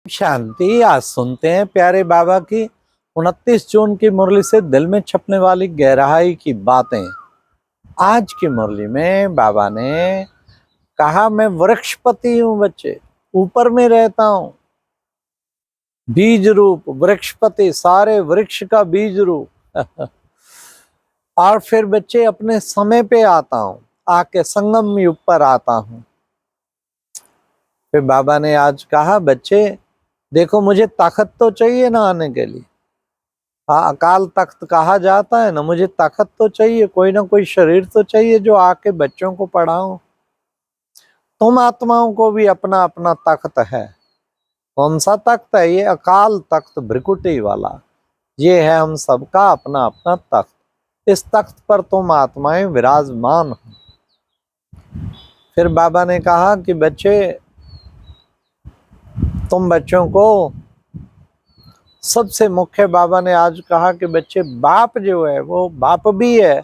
शांति। आज सुनते हैं प्यारे बाबा की 29 जून की मुरली से दिल में छपने वाली गहराई की बातें। आज की मुरली में बाबा ने कहा, मैं वृक्षपति हूं बच्चे, ऊपर में रहता हूं, बीज रूप वृक्षपति, सारे वृक्ष का बीज रूप। और फिर बच्चे अपने समय पे आता हूं, आके संगम युग पर आता हूं। फिर बाबा ने आज कहा, बच्चे देखो, मुझे ताकत तो चाहिए ना आने के लिए। हाँ, अकाल तख्त कहा जाता है ना, मुझे ताकत तो चाहिए, कोई ना कोई शरीर तो चाहिए जो आके बच्चों को पढ़ाऊं। तुम आत्माओं को भी अपना अपना तख्त है। कौन सा तख्त है? ये अकाल तख्त भ्रिकुटी वाला। ये है हम सबका अपना अपना तख्त। इस तख्त पर तुम आत्माएं विराजमान हो। फिर बाबा ने कहा कि बच्चे, तुम बच्चों को सबसे मुख्य, बाबा ने आज कहा कि बच्चे, बाप जो है वो बाप भी है,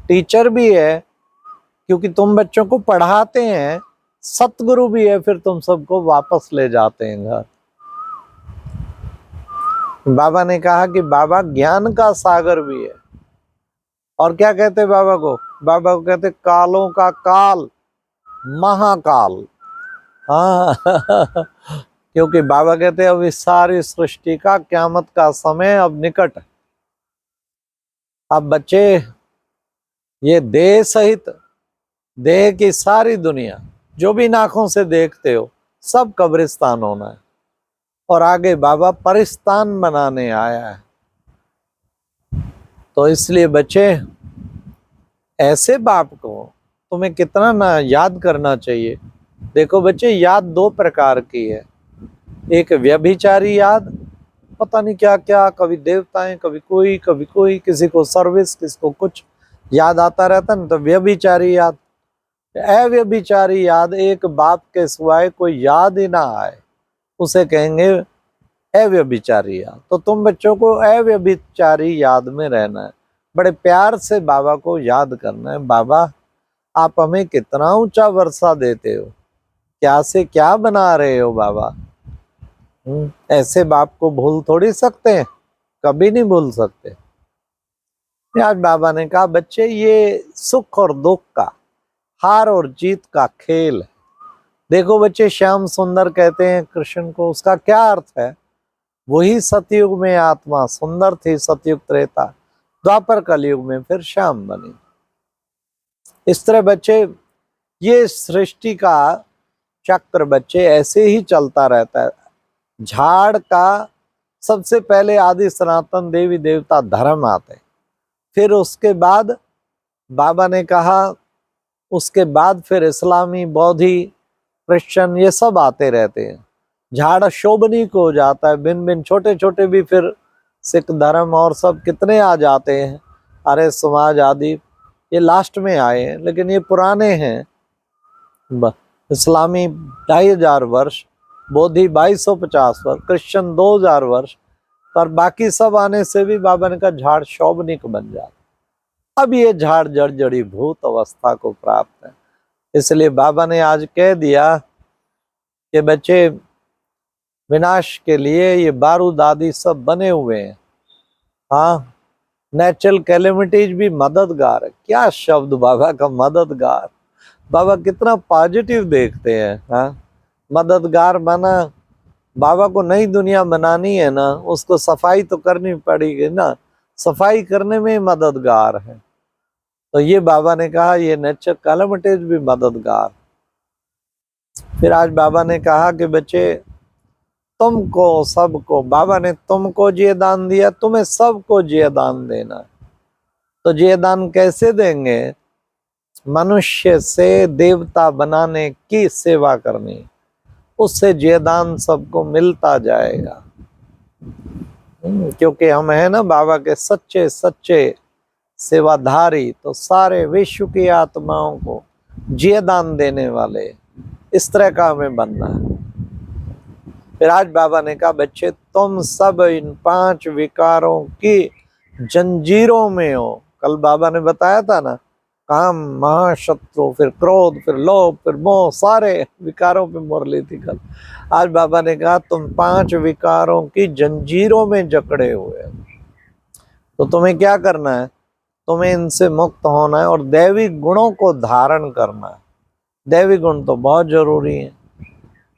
टीचर भी है, क्योंकि तुम बच्चों को पढ़ाते हैं। सतगुरु भी है, फिर तुम सबको वापस ले जाते हैं घर। बाबा ने कहा कि बाबा ज्ञान का सागर भी है। और क्या कहते बाबा को? बाबा को कहते कालों का काल, महाकाल। हाँ। क्योंकि बाबा कहते अब इस सारी सृष्टि का, क़यामत का समय अब निकट है। अब बच्चे, ये देह सहित देह की सारी दुनिया जो भी नाकों से देखते हो, सब कब्रिस्तान होना है। और आगे बाबा परिस्तान बनाने आया है। तो इसलिए बच्चे, ऐसे बाप को तुम्हें कितना ना याद करना चाहिए। देखो बच्चे, याद दो प्रकार की है। एक व्यभिचारी याद, पता नहीं क्या क्या, कभी देवताएं, कभी कोई, किसी को सर्विस, किसी को कुछ याद आता रहता है ना, तो व्यभिचारी याद। अव्यभिचारी याद, एक बाप के सिवाय कोई याद ही ना आए, उसे कहेंगे अव्यभिचारी याद। तो तुम बच्चों को अव्यभिचारी याद में रहना है। बड़े प्यार से बाबा को याद करना है। बाबा, आप हमें कितना ऊंचा वर्षा देते हो, क्या से क्या बना रहे हो बाबा। ऐसे बाप को भूल थोड़ी सकते हैं, कभी नहीं भूल सकते। आज बाबा ने कहा, बच्चे ये सुख और दुख का, हार और जीत का खेल है। देखो बच्चे, श्याम सुंदर कहते हैं कृष्ण को, उसका क्या अर्थ है? वही सतयुग में आत्मा सुंदर थी, सतयुग त्रेता, द्वापर कलयुग में फिर श्याम बनी। इस तरह बच्चे, ये सृष्टि का चक्र बच्चे ऐसे ही चलता रहता है। झाड़ का सबसे पहले आदि सनातन देवी देवता धर्म आते, फिर उसके बाद बाबा ने कहा, उसके बाद फिर इस्लामी, बौद्धि, क्रिश्चियन, ये सब आते रहते हैं। झाड़ शोभनीक हो जाता है, बिन बिन छोटे छोटे भी फिर सिख धर्म और सब कितने आ जाते हैं, आर्य समाज आदि, ये लास्ट में आए हैं, लेकिन ये पुराने हैं। इस्लामी 2500 वर्ष, बौद्धि 2250 वर्ष, क्रिश्चियन 2000 वर्ष, पर बाकी सब आने से भी बाबा ने कहा झाड़ शोभनीक बन जाता। अब ये झाड़ जड़ी भूत अवस्था को प्राप्त है। इसलिए बाबा ने आज कह दिया कि बच्चे, विनाश के लिए ये बारूद आदि सब बने हुए हैं। हाँ, नेचुरल कैलेमिटीज भी मददगार है। क्या शब्द बाबा का, मददगार। बाबा कितना पॉजिटिव देखते हैं। हाँ, मददगार माना, बाबा को नई दुनिया बनानी है ना, उसको सफाई तो करनी पड़ेगी ना, सफाई करने में मददगार है। तो ये बाबा ने कहा, ये नेचर कैलेमिटीज भी मददगार। फिर आज बाबा ने कहा कि बच्चे, तुमको सबको, बाबा ने तुमको ये दान दिया, तुम्हें सबको ये दान देना। तो ये दान कैसे देंगे? मनुष्य से देवता बनाने की सेवा करनी, उससे ये दान सबको मिलता जाएगा। क्योंकि हम है ना बाबा के सच्चे सच्चे सेवाधारी, तो सारे विश्व की आत्माओं को ये दान देने वाले, इस तरह का हमें बनना है। फिर आज बाबा ने कहा, बच्चे तुम सब इन 5 विकारों की जंजीरों में हो। कल बाबा ने बताया था ना, काम महाशत्रु, फिर क्रोध, फिर लोभ, फिर मोह, सारे विकारों पे मुरली थी कल। आज बाबा ने कहा तुम 5 विकारों की जंजीरों में जकड़े हुए हो, तो तुम्हें क्या करना है, तुम्हें इनसे मुक्त होना है और दैवी गुणों को धारण करना है। दैवी गुण तो बहुत जरूरी है।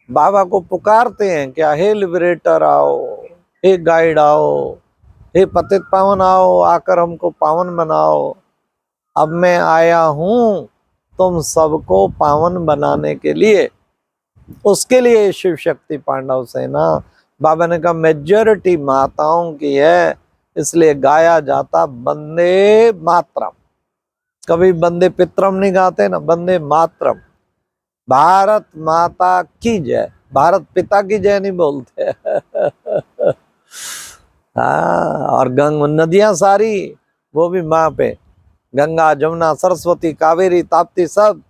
बाबा को पुकारते हैं क्या, हे लिबरेटर आओ, हे गाइड आओ, हे पतित पावन आओ, आकर हमको पावन बनाओ। अब मैं आया हूं तुम सबको पावन बनाने के लिए। उसके लिए शिव शक्ति पांडव सेना, बाबा ने कहा मेजॉरिटी माताओं की है, इसलिए गाया जाता वंदे मातरम। कभी वंदे पितरम नहीं गाते ना, वंदे मातरम। भारत माता की जय, भारत पिता की जय नहीं बोलते। हाँ, और नदियां सारी वो भी माँ पे, गंगा जमुना सरस्वती कावेरी ताप्ती सब।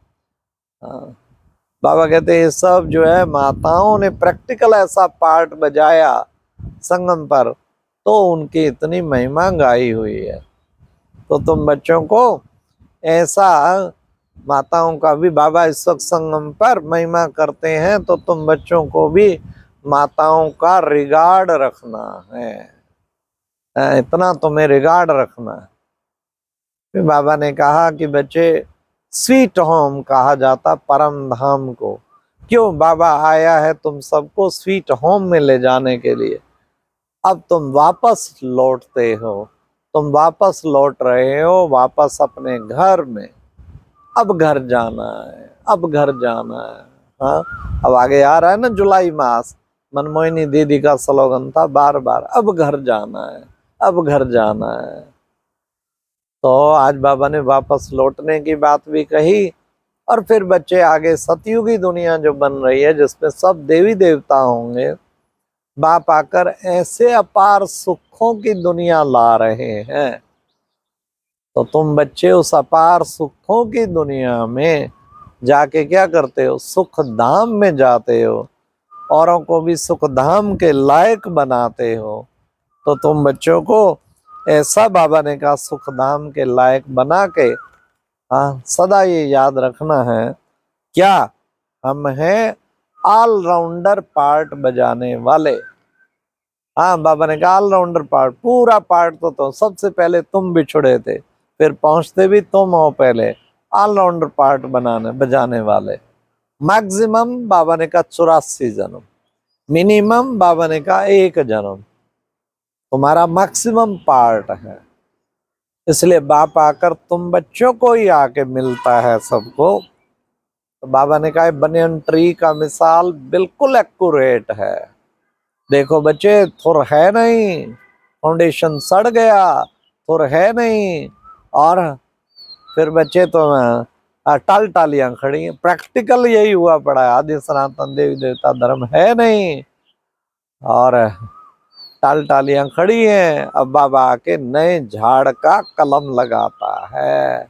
हाँ, बाबा कहते हैं ये सब जो है माताओं ने प्रैक्टिकल ऐसा पार्ट बजाया संगम पर, तो उनकी इतनी महिमा गाई हुई है। तो तुम बच्चों को ऐसा, माताओं का भी बाबा इस वक्त संगम पर महिमा करते हैं, तो तुम बच्चों को भी माताओं का रिगार्ड रखना है, इतना तुम्हें रिगार्ड रखना है। फिर बाबा ने कहा कि बच्चे स्वीट होम कहा जाता परम धाम को। क्यों, बाबा आया है तुम सबको स्वीट होम में ले जाने के लिए। अब तुम वापस लौटते हो, तुम वापस लौट रहे हो वापस अपने घर में। अब घर जाना है, अब घर जाना है। हाँ, अब आगे आ रहा है ना जुलाई मास, मनमोहिनी दीदी का स्लोगन था बार बार, अब घर जाना है, अब घर जाना है। तो आज बाबा ने वापस लौटने की बात भी कही। और फिर बच्चे आगे सतयुगी दुनिया जो बन रही है, जिसमें सब देवी देवता होंगे, बाप आकर ऐसे अपार सुखों की दुनिया ला रहे हैं। तो तुम बच्चे उस अपार सुखों की दुनिया में जाके क्या करते हो, सुख धाम में जाते हो, औरों को भी सुख धाम के लायक बनाते हो। तो तुम बच्चों को ऐसा बाबा ने कहा सुख धाम के लायक बना के, हाँ, सदा ये याद रखना है, क्या हम हैं ऑलराउंडर पार्ट बजाने वाले। हाँ, बाबा ने कहा ऑलराउंडर पार्ट, पूरा पार्ट तो सबसे पहले तुम बिछुड़े थे, फिर पहुंचते भी तुम हो पहले, ऑलराउंडर पार्ट बनाने बजाने वाले। मैक्सिमम बाबा ने कहा 84 जन्म, मिनिमम बाबा ने कहा 1 जन्म तुम्हारा मैक्सिमम पार्ट है। इसलिए बाप आकर तुम बच्चों को ही आके मिलता है सबको। तो बाबा ने कहा बनियन ट्री का मिसाल बिल्कुल एक्यूरेट है। देखो बच्चे, थुर है नहीं, फाउंडेशन सड़ गया, थुर है नहीं, और फिर बच्चे तो टाल टालियां खड़ी हैं। प्रैक्टिकल यही हुआ पड़ा है, आदि सनातन देवी देवता धर्म है नहीं और टाल टालियां खड़ी हैं। अब बाबा आके नए झाड़ का कलम लगाता है।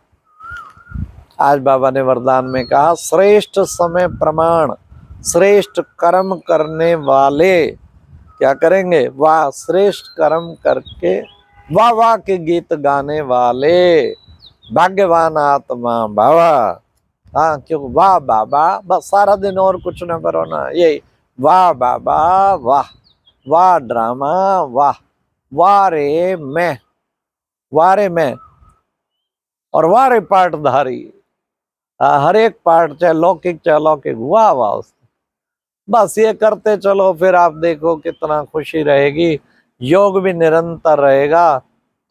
आज बाबा ने वरदान में कहा श्रेष्ठ समय प्रमाण, श्रेष्ठ कर्म करने वाले क्या करेंगे, वाह, श्रेष्ठ कर्म करके वाह वाह के गीत गाने वाले भाग्यवान आत्मा बाबा। हाँ, क्यों, वाह बाबा, बस सारा दिन और कुछ ना करो ना, यही वाह बाबा, वाह वाह ड्रामा, वाह वाह रे मैं, वाह रे मैं, और वाह रे पाठधारी। हर एक पाठ, चाहे लौकिक चाहे अलौकिक, वाह वाह उसको बस ये करते चलो। फिर आप देखो कितना खुशी रहेगी, योग भी निरंतर रहेगा।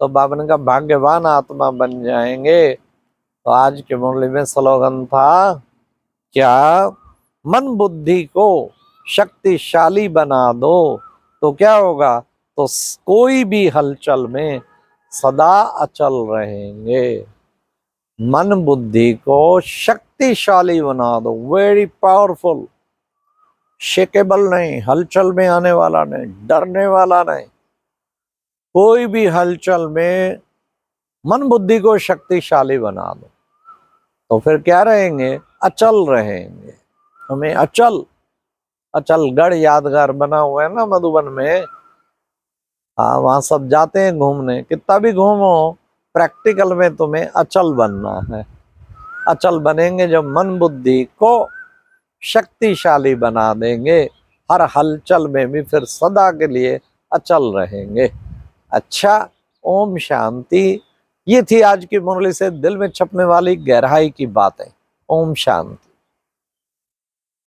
तो बाबा ने कहा भाग्यवान आत्मा बन जाएंगे। तो आज के मुरली में स्लोगन था क्या, मन बुद्धि को शक्तिशाली बना दो तो क्या होगा, तो कोई भी हलचल में सदा अचल रहेंगे। मन बुद्धि को शक्तिशाली बना दो, वेरी पावरफुल, शेकेबल नहीं, हलचल में आने वाला नहीं, डरने वाला नहीं। कोई भी हलचल में मन बुद्धि को शक्तिशाली बना दो तो फिर क्या रहेंगे, अचल रहेंगे। हमें अचल, अचलगढ़ यादगार बना हुआ है ना मधुबन में। हाँ, वहां सब जाते हैं घूमने, कितना भी घूमो प्रैक्टिकल में तुम्हें अचल बनना है। अचल बनेंगे जब मन बुद्धि को शक्तिशाली बना देंगे, हर हलचल में भी फिर सदा के लिए अचल रहेंगे। अच्छा, ओम शांति। ये थी आज की मुरली से दिल में छपने वाली गहराई की बातें। ओम शांति।